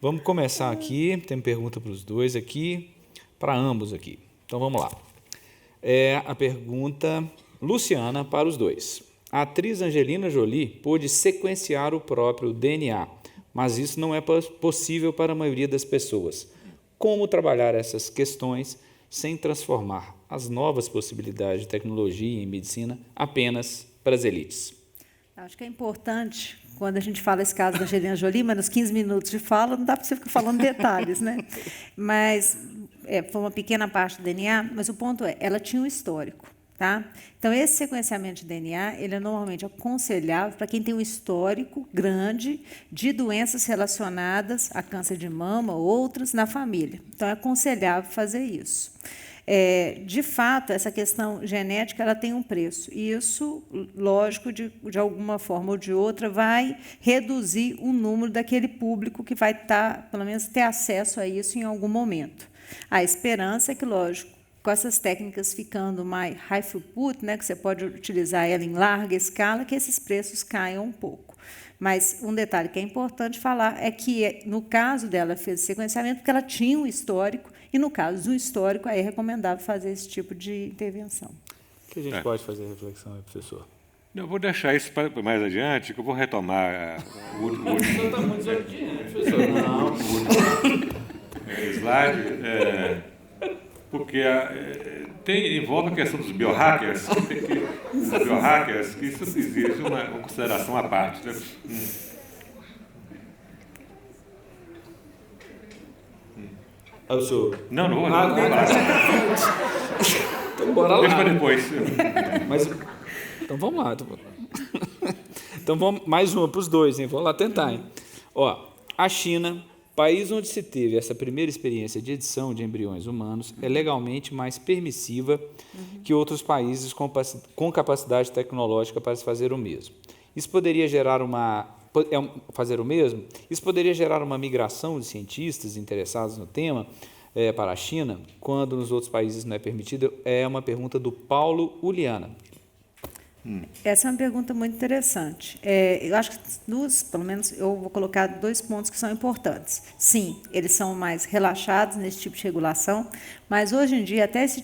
Vamos começar aqui, tem pergunta para os dois aqui, para ambos aqui. Então, vamos lá. A pergunta Luciana para os dois. A atriz Angelina Jolie pôde sequenciar o próprio DNA, mas isso não é possível para a maioria das pessoas. Como trabalhar essas questões sem transformar as novas possibilidades de tecnologia em medicina apenas para as elites? Acho que é importante, quando a gente fala esse caso da Angelina Jolie, mas nos 15 minutos de fala não dá para você ficar falando detalhes, né? Mas foi uma pequena parte do DNA, mas o ponto é, ela tinha um histórico. Tá? Então, esse sequenciamento de DNA ele é normalmente aconselhável para quem tem um histórico grande de doenças relacionadas a câncer de mama ou outras na família. Então, é aconselhável fazer isso. De fato, essa questão genética ela tem um preço. E isso, lógico, de alguma forma ou de outra, vai reduzir o número daquele público que vai pelo menos, ter acesso a isso em algum momento. A esperança é que, lógico, com essas técnicas ficando mais high throughput, né, que você pode utilizar ela em larga escala, que esses preços caiam um pouco. Mas um detalhe que é importante falar é que, no caso dela, fez sequenciamento porque ela tinha um histórico, e, no caso do histórico, aí é recomendável fazer esse tipo de intervenção. O que a gente pode fazer reflexão aí, professor? Eu vou deixar isso para mais adiante, que eu vou retomar o último slide. Porque envolve a questão dos biohackers, que isso exige uma consideração à parte. Né? O senhor? Não vou. Então, bora lá. Deixa para depois. Então, vamos lá. Então, vamos mais uma para os dois, hein? Vamos lá tentar. Hein? A China, país onde se teve essa primeira experiência de edição de embriões humanos, é legalmente mais permissiva que outros países com capacidade tecnológica para se fazer o mesmo. Isso poderia gerar Isso poderia gerar uma migração de cientistas interessados no tema para a China, quando nos outros países não é permitido? É uma pergunta do Paulo Uliana. Essa é uma pergunta muito interessante. Eu acho que, pelo menos, eu vou colocar 2 pontos que são importantes. Sim, eles são mais relaxados nesse tipo de regulação, mas, hoje em dia, até esse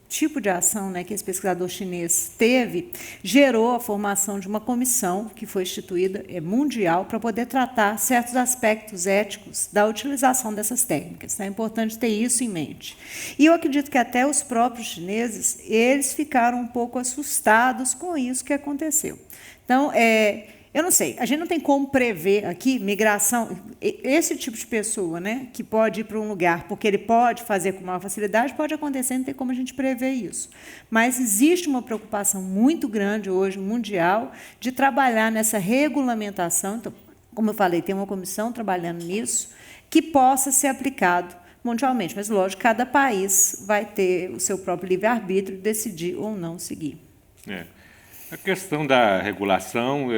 tipo de ação, né, que esse pesquisador chinês teve, gerou a formação de uma comissão que foi instituída mundial para poder tratar certos aspectos éticos da utilização dessas técnicas. Então, é importante ter isso em mente. E eu acredito que até os próprios chineses, eles ficaram um pouco assustados com isso que aconteceu. Então, eu não sei, a gente não tem como prever aqui migração, esse tipo de pessoa, né, que pode ir para um lugar porque ele pode fazer com maior facilidade, pode acontecer, não tem como a gente prever isso. Mas existe uma preocupação muito grande hoje, mundial, de trabalhar nessa regulamentação. Então, como eu falei, tem uma comissão trabalhando nisso, que possa ser aplicado mundialmente. Mas, lógico, cada país vai ter o seu próprio livre-arbítrio de decidir ou não seguir. A questão da regulação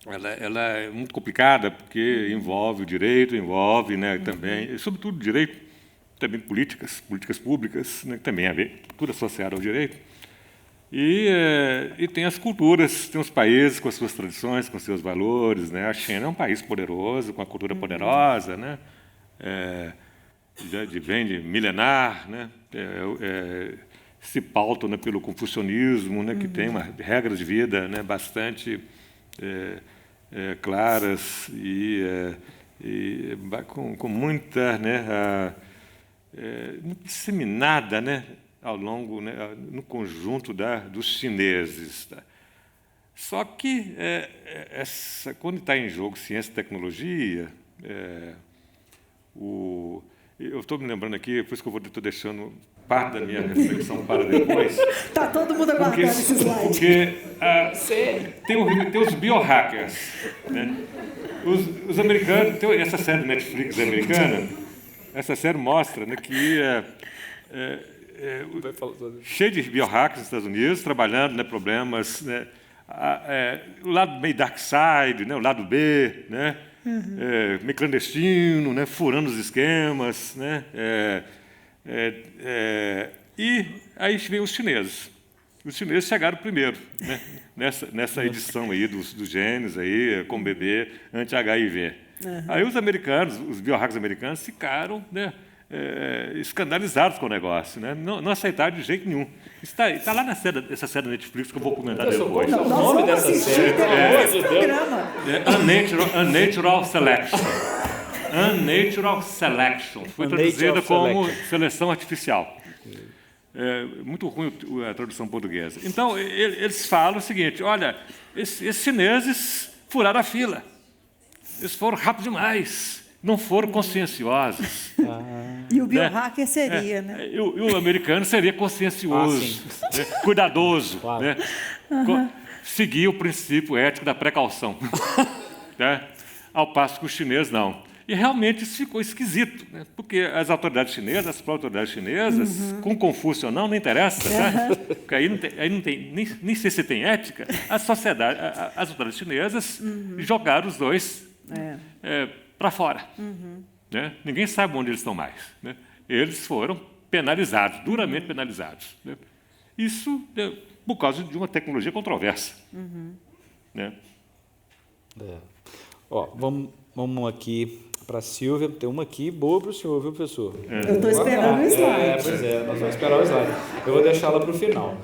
ela é muito complicada, porque envolve o direito, envolve, né, também, sobretudo direito, também políticas públicas, né, que também tudo associado ao direito. E tem as culturas, tem os países com as suas tradições, com seus valores. Né? A China é um país poderoso, com uma cultura poderosa, né? Vem de milenar, né? Se pauta, né, pelo confucionismo, né, que tem regras de vida, né, bastante claras e com muita, né, disseminada, né, ao longo, né, no conjunto dos chineses. Tá? Só que quando está em jogo ciência e tecnologia, eu estou me lembrando aqui, por isso que estou deixando parte da minha reflexão para depois. Está todo mundo aguardando esse slide. Porque tem os biohackers. Né? Os americanos, tem essa série do Netflix americana, essa série mostra, né, que cheio de biohackers nos Estados Unidos, trabalhando, né, problemas, né, o lado meio dark side, né, o lado B, né, meio clandestino, né, furando os esquemas, né, e aí vem os chineses. Os chineses chegaram primeiro, né, nessa edição aí dos genes aí, com bebê anti-HIV. Aí os americanos, os biohackers americanos, ficaram, né, escandalizados com o negócio, né? Não aceitaram de jeito nenhum. Está lá nessa série da Netflix que eu vou comentar depois. O nome dessa série, pelo amor de Deus. Unnatural Selection. Unnatural Selection. Foi traduzida como seleção artificial. Muito ruim a tradução portuguesa. Então, eles falam o seguinte, olha, esses chineses furaram a fila. Eles foram rápido demais. Não foram conscienciosos. E o biohacker seria, né? E o americano seria consciencioso, né? Cuidadoso, claro. Né? Seguir o princípio ético da precaução. Né? Ao passo que os chineses não. E realmente isso ficou esquisito, né? Porque as autoridades chinesas, as próprias autoridades chinesas, com Confúcio ou não interessa, né? Porque aí não tem nem sei se tem ética. As autoridades chinesas jogaram os dois para fora. Né? Ninguém sabe onde eles estão mais. Né? Eles foram penalizados, duramente penalizados. Né? Isso por causa de uma tecnologia controversa. Né? Ó, vamos aqui para a Silvia. Tem uma aqui boa para o senhor, viu, professor? Eu estou esperando o slide. Pois é, nós vamos esperar o slide. Eu vou deixá-la para o final.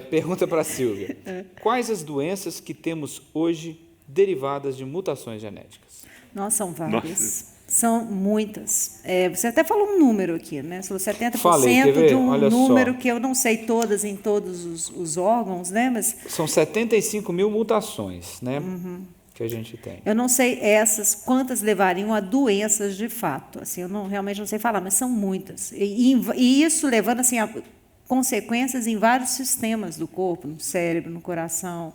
Pergunta para a Silvia. Quais as doenças que temos hoje derivadas de mutações genéticas? Nossa, são várias. São muitas. Você até falou um número aqui, né? Você falou 70% Falei, de um Olha número só. que eu não sei todas em todos os órgãos, né? Mas são 75 mil mutações, né? Que a gente tem. Eu não sei quantas levariam a doenças de fato. Assim, eu realmente não sei falar, mas são muitas. E isso levando assim, a consequências em vários sistemas do corpo, no cérebro, no coração,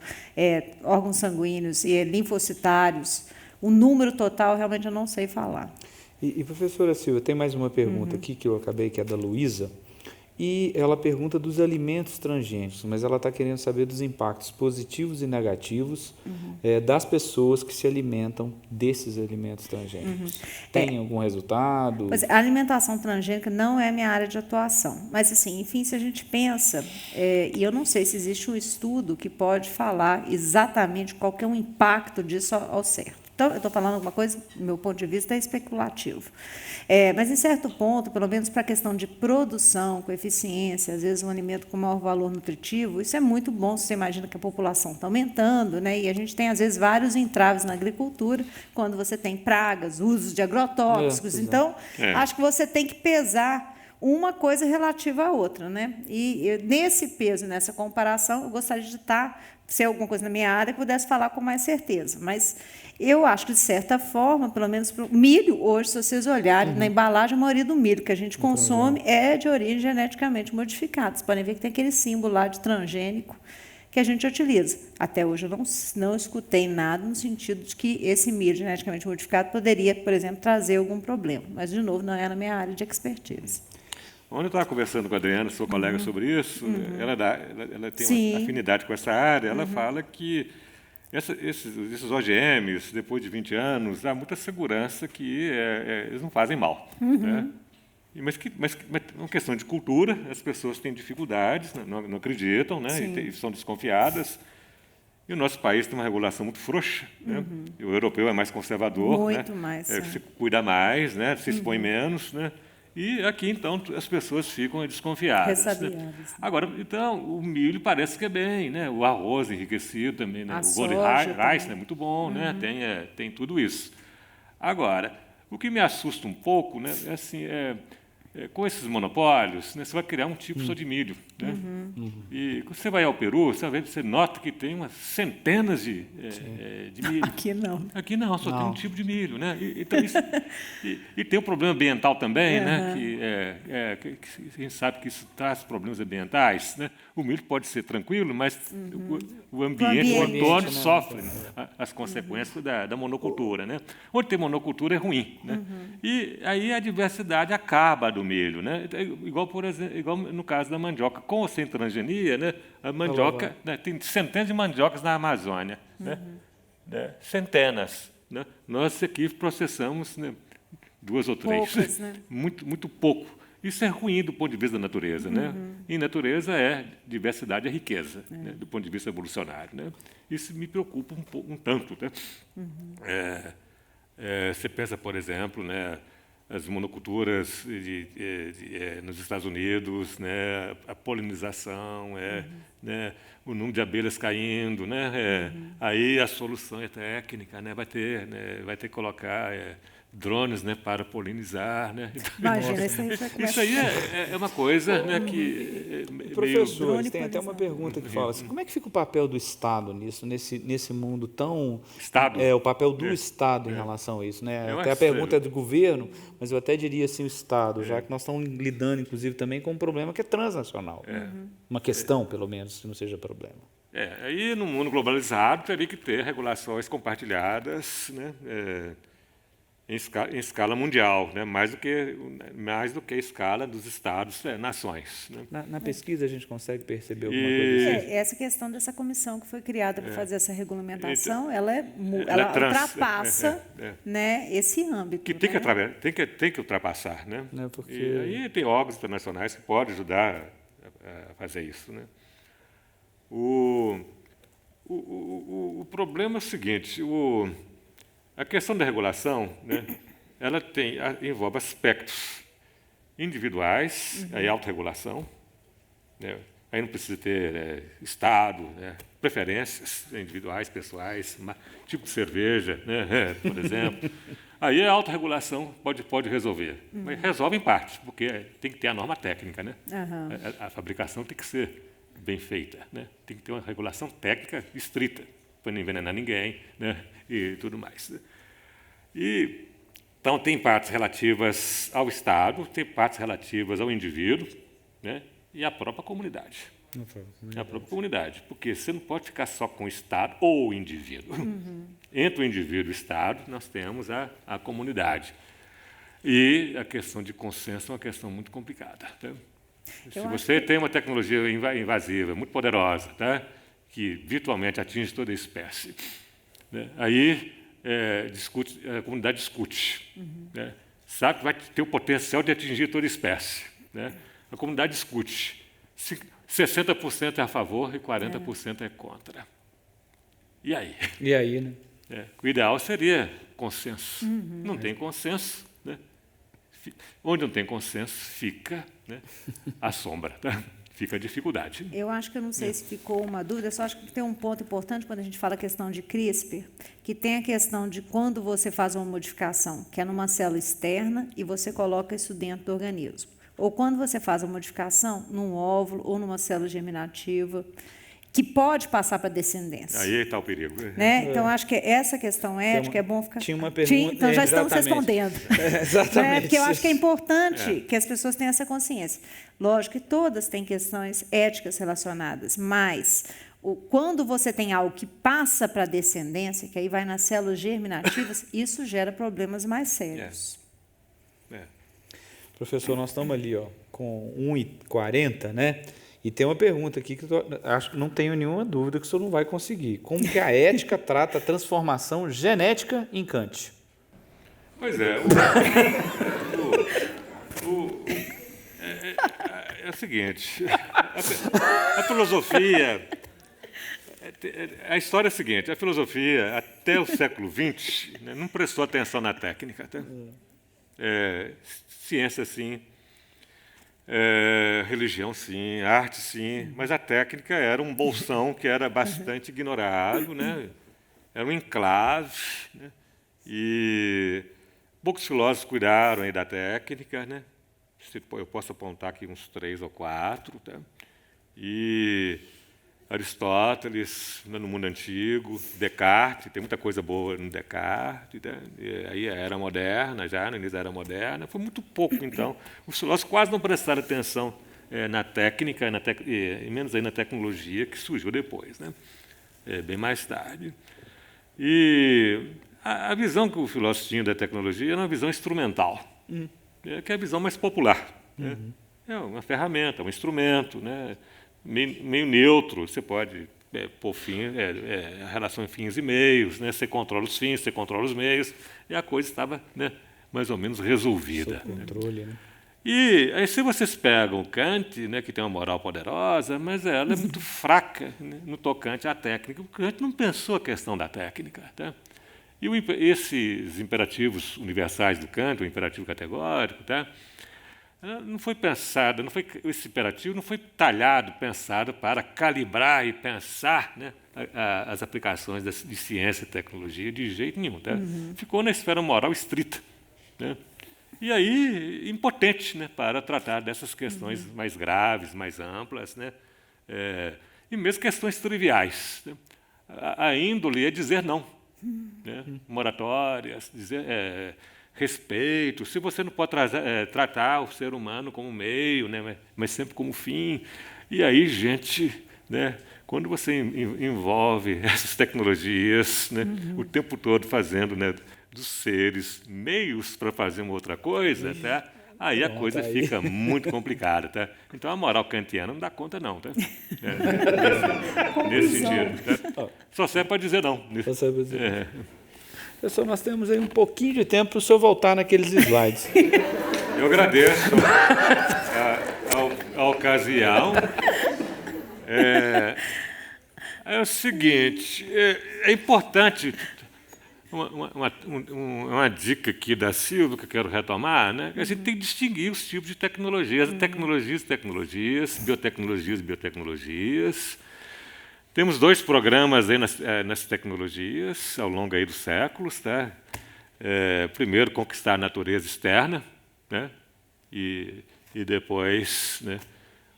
órgãos sanguíneos, linfocitários. O número total, realmente, eu não sei falar. E professora Silvia, tem mais uma pergunta aqui que eu acabei, que é da Luísa, e ela pergunta dos alimentos transgênicos, mas ela está querendo saber dos impactos positivos e negativos das pessoas que se alimentam desses alimentos transgênicos. Tem algum resultado? Pois é, a alimentação transgênica não é minha área de atuação, mas, assim, enfim, se a gente pensa, e eu não sei se existe um estudo que pode falar exatamente qual que é o impacto disso ao certo. Então, eu estou falando alguma coisa, do meu ponto de vista, é especulativo. Mas, em certo ponto, pelo menos para a questão de produção, com eficiência, às vezes um alimento com maior valor nutritivo, isso é muito bom. Você imagina que a população está aumentando, né? E a gente tem, às vezes, vários entraves na agricultura, quando você tem pragas, usos de agrotóxicos. Então, acho que você tem que pesar uma coisa relativa à outra, né? E nesse peso, nessa comparação, eu gostaria de ser alguma coisa na minha área que pudesse falar com mais certeza. Mas eu acho que, de certa forma, pelo menos para o milho, hoje, se vocês olharem na embalagem, a maioria do milho que a gente consome é de origem geneticamente modificada. Vocês podem ver que tem aquele símbolo lá de transgênico que a gente utiliza. Até hoje eu não escutei nada no sentido de que esse milho geneticamente modificado poderia, por exemplo, trazer algum problema. Mas, de novo, não é na minha área de expertise. Ontem eu estava conversando com a Adriana, sua colega, sobre isso. Ela tem uma afinidade com essa área. Ela fala que esses OGMs, depois de 20 anos, há muita segurança que eles não fazem mal. Né? Mas é uma questão de cultura, as pessoas têm dificuldades, não acreditam, né? E são desconfiadas. E o nosso país tem uma regulação muito frouxa. Né? O europeu é mais conservador, muito né? mais, se cuida mais, né? Se expõe menos, né? E aqui, então, as pessoas ficam desconfiadas. Né? Agora, então, o milho parece que é bem, né? O arroz enriquecido também, né? O golden rice é muito bom, né? Tem tudo isso. Agora, o que me assusta um pouco, né? Com esses monopólios, né, você vai criar um tipo só de milho. Né? E quando você vai ao Peru, você nota que tem umas centenas de milho. Aqui não. Aqui não, só tem um tipo de milho. Né? E tem um problema ambiental também, né? Que a gente sabe que isso traz problemas ambientais. Né? O milho pode ser tranquilo, mas o ambiente, o entorno, sofre as consequências da monocultura. Né? Onde tem monocultura é ruim. Né? E aí a diversidade acaba do milho, né? Igual no caso da mandioca, com ou sem transgenia, né? A mandioca, né? Tem centenas de mandiocas na Amazônia, né? Centenas, né? Nós aqui processamos, né, 2 ou 3, poucas, né? muito pouco. Isso é ruim do ponto de vista da natureza, né? E natureza diversidade é riqueza, né? Do ponto de vista evolucionário, né? Isso me preocupa um tanto, né? Você pensa, por exemplo, né, as monoculturas nos Estados Unidos, né, a polinização, né, o número de abelhas caindo, né, aí a solução é técnica, né, vai ter que colocar drones, né, para polinizar, né. Imagina, Isso aí é uma coisa, né, que Professores, tem até uma pergunta que fala assim, como é que fica o papel do Estado nisso, nesse mundo tão... Estado? O papel do Estado em relação a isso, né? Até a pergunta é do governo, mas eu até diria assim o Estado, já que nós estamos lidando, inclusive, também com um problema que é transnacional. Uma questão, pelo menos, que não seja problema. Aí, no mundo globalizado, teria que ter regulações compartilhadas, né, em escala mundial, né, mais do que a escala dos estados, nações. Né. Na pesquisa a gente consegue perceber alguma coisa assim? Essa questão dessa comissão que foi criada para fazer essa regulamentação, ela ultrapassa né, esse âmbito. Que tem que ultrapassar. Né. Porque... E aí tem órgãos internacionais que podem ajudar a fazer isso. Né. O problema é o seguinte, a questão da regulação, né, ela envolve aspectos individuais, aí autorregulação, né, aí não precisa ter Estado, né, preferências individuais, pessoais, tipo de cerveja, né, por exemplo. Aí a autorregulação pode resolver, mas resolve em parte, porque tem que ter a norma técnica. Né. A fabricação tem que ser bem feita, né, tem que ter uma regulação técnica estrita, para não envenenar ninguém, né, e tudo mais. Então, tem partes relativas ao Estado, tem partes relativas ao indivíduo, né, e à própria comunidade. A própria comunidade, porque você não pode ficar só com o Estado ou o indivíduo. Entre o indivíduo e o Estado, nós temos a comunidade. E a questão de consenso é uma questão muito complicada. Tá? Se você tem uma tecnologia invasiva, muito poderosa, tá, que virtualmente atinge toda a espécie, né, aí a comunidade discute. Né, sabe que vai ter o potencial de atingir toda a espécie. Né, a comunidade discute. 60% é a favor e 40% é contra. E aí? E aí, né? O ideal seria consenso. Não tem consenso. Né? Onde não tem consenso, fica, né, a sombra. Tá? Fica a dificuldade. Eu acho que eu não sei se ficou uma dúvida, só acho que tem um ponto importante quando a gente fala a questão de CRISPR, que tem a questão de quando você faz uma modificação, que é numa célula externa, e você coloca isso dentro do organismo. Ou quando você faz a modificação num óvulo ou numa célula germinativa, que pode passar para a descendência. Aí está o perigo. Né? Então, acho que essa questão ética é bom ficar... Tinha uma pergunta... Então, já estamos respondendo. Exatamente. Né? Porque eu acho que é importante que as pessoas tenham essa consciência. Lógico que todas têm questões éticas relacionadas, mas quando você tem algo que passa para a descendência, que aí vai nas células germinativas, isso gera problemas mais sérios. Professor, nós estamos ali com 1h40, né? E tem uma pergunta aqui que acho que não tenho nenhuma dúvida que o senhor não vai conseguir. Como que a ética trata a transformação genética em Kant? Pois é. É o seguinte, a filosofia... A história é a seguinte, a filosofia, até o século XX, né, não prestou atenção na técnica. Tá? Ciência, sim. Religião, sim. Arte, sim. Mas a técnica era um bolsão que era bastante ignorado, né? Era um enclave. Né? E poucos filósofos cuidaram aí da técnica. Né? Eu posso apontar aqui uns 3 ou 4. Tá? E Aristóteles, no mundo antigo, Descartes, tem muita coisa boa no Descartes, né? E aí a era moderna, já no início da era moderna, foi muito pouco, então. Os filósofos quase não prestaram atenção na técnica, e menos aí na tecnologia, que surgiu depois, né? Bem mais tarde. E a visão que o filósofo tinha da tecnologia era uma visão instrumental, que é a visão mais popular. Né? É uma ferramenta, um instrumento, né? Meio neutro, você pôr a relação em fins e meios, né? Você controla os fins, você controla os meios, e a coisa estava, né, mais ou menos resolvida. Sob controle, né? E aí, se vocês pegam Kant, né, que tem uma moral poderosa, mas ela é muito fraca, né, no tocante à técnica, porque Kant não pensou a questão da técnica. Tá? E esses imperativos universais do Kant, o imperativo categórico, tá? Não foi pensado, esse imperativo não foi talhado, pensado para calibrar e pensar, né, as aplicações de ciência e tecnologia de jeito nenhum. Tá? Ficou na esfera moral estrita. Né? E aí, impotente, né, para tratar dessas questões mais graves, mais amplas, né? E mesmo questões triviais. Né? A índole é dizer não. Né? Moratórias, dizer respeito. Se você não pode tratar o ser humano como meio, né, mas sempre como fim. E aí, gente, né, quando você envolve essas tecnologias, né, o tempo todo fazendo, né, dos seres meios para fazer uma outra coisa, tá? Aí a coisa fica muito complicada. Tá? Então, a moral kantiana não dá conta, não. Tá? Nesse sentido. Tá? Só serve para dizer não. Só serve para dizer Pessoal, nós temos aí um pouquinho de tempo para o senhor voltar naqueles slides. Eu agradeço a ocasião. É o seguinte, é importante... Uma dica aqui da Silvia que eu quero retomar, né? A gente tem que distinguir os tipos de tecnologias, tecnologias, biotecnologias. Temos 2 programas aí nas tecnologias ao longo aí dos séculos, tá? Primeiro, conquistar a natureza externa, né? E depois, né,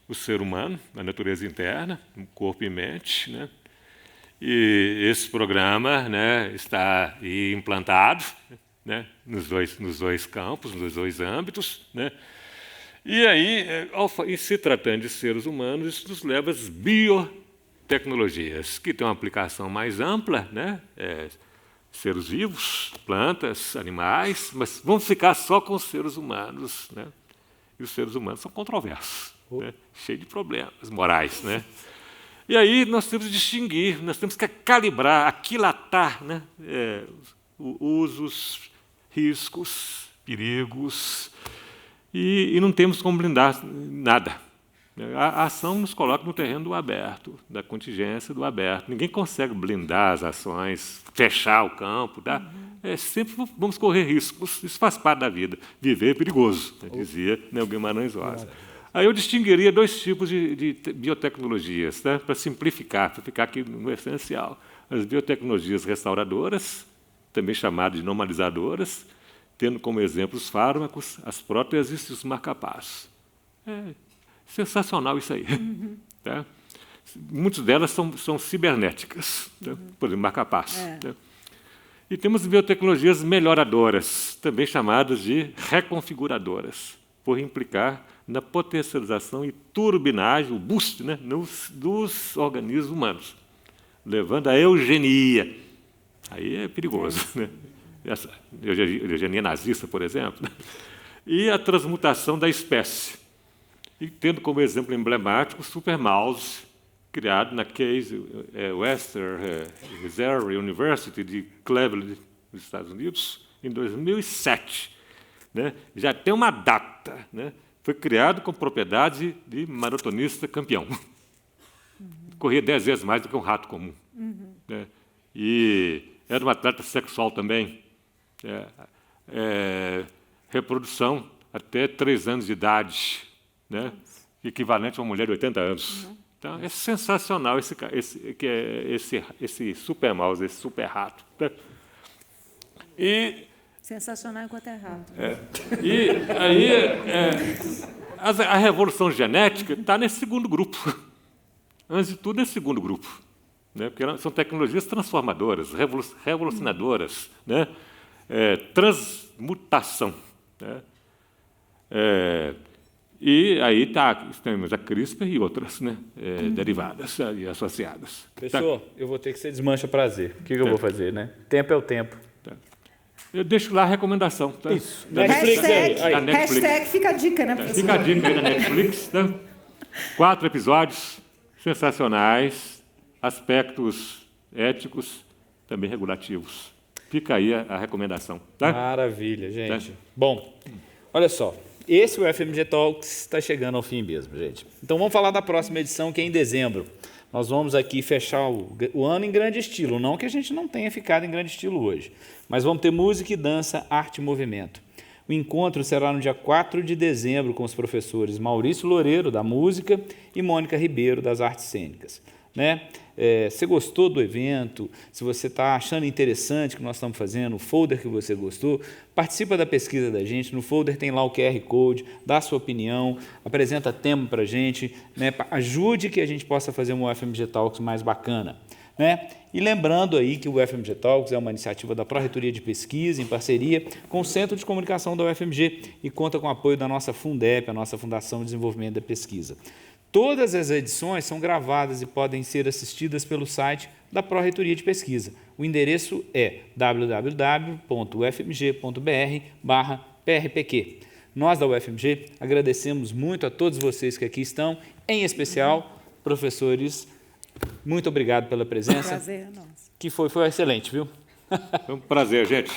o ser humano, a natureza interna, o corpo e mente, né? E esse programa, né, está aí implantado, né, nos dois campos, nos 2 âmbitos. Né? E aí, em se tratando de seres humanos, isso nos leva às biotecnologias, que têm uma aplicação mais ampla, né? Seres vivos, plantas, animais, mas vamos ficar só com os seres humanos. Né? E os seres humanos são controversos, né? Cheios de problemas morais. Né? E aí nós temos que distinguir, nós temos que calibrar, aquilatar, né, usos, riscos, perigos, e não temos como blindar nada. A ação nos coloca no terreno do aberto, da contingência do aberto. Ninguém consegue blindar as ações, fechar o campo. Tá? Sempre vamos correr riscos, isso faz parte da vida. Viver é perigoso, né, dizia Guimarães Rosa. Aí eu distinguiria 2 tipos de biotecnologias, tá? Para simplificar, para ficar aqui no essencial. As biotecnologias restauradoras, também chamadas de normalizadoras, tendo como exemplo os fármacos, as próteses e os marca-passos. Sensacional isso aí. Tá? Muitas delas são cibernéticas, tá? Por exemplo, marca-passos. Tá? E temos biotecnologias melhoradoras, também chamadas de reconfiguradoras, por implicar na potencialização e turbinagem, o boost, né, dos organismos humanos, levando à eugenia. Aí é perigoso. Né? Essa eugenia nazista, por exemplo. Né? E a transmutação da espécie. E tendo como exemplo emblemático o supermouse, criado na Case Western Reserve University de Cleveland, nos Estados Unidos, em 2007. Né? Já tem uma data, né? Foi criado com propriedade de maratonista campeão. Corria 10 vezes mais do que um rato comum. Né? E era um atleta sexual também. Reprodução até 3 anos de idade, né? Equivalente a uma mulher de 80 anos. Então, é sensacional esse super mouse, esse super rato. Né? Sensacional enquanto é rato. E aí, a revolução genética está nesse 2º grupo. Antes de tudo, nesse 2º grupo. Né? Porque são tecnologias transformadoras, revolucionadoras, né? Transmutação. Né? E aí temos a CRISPR e outras, né, derivadas e associadas. Professor, eu vou ter que ser desmancha prazer. O que eu vou fazer? Né? Tempo é o tempo. Eu deixo lá a recomendação. Tá? Isso. Hashtag fica a dica, né, professor? Fica a dica aí na Netflix. Tá? 4 episódios sensacionais, aspectos éticos, também regulativos. Fica aí a recomendação. Tá? Maravilha, gente. Tá? Bom, olha só. Esse é o FMG Talks está chegando ao fim mesmo, gente. Então vamos falar da próxima edição, que é em dezembro. Nós vamos aqui fechar o ano em grande estilo, não que a gente não tenha ficado em grande estilo hoje, mas vamos ter música e dança, arte e movimento. O encontro será no dia 4 de dezembro com os professores Maurício Loureiro, da música, e Mônica Ribeiro, das artes cênicas. Né? Você gostou do evento, se você está achando interessante o que nós estamos fazendo, o folder que você gostou, participa da pesquisa da gente, no folder tem lá o QR Code, dá a sua opinião, apresenta tema para a gente, né? Ajude que a gente possa fazer um UFMG Talks mais bacana. Né? E lembrando aí que o UFMG Talks é uma iniciativa da Pró-Reitoria de Pesquisa, em parceria com o Centro de Comunicação da UFMG e conta com o apoio da nossa Fundep, a nossa Fundação de Desenvolvimento da Pesquisa. Todas as edições são gravadas e podem ser assistidas pelo site da Pró-Reitoria de Pesquisa. O endereço é www.ufmg.br/prpq. Nós da UFMG agradecemos muito a todos vocês que aqui estão, em especial professores. Muito obrigado pela presença. Prazer é nosso. Que foi excelente, viu? Foi um prazer, gente.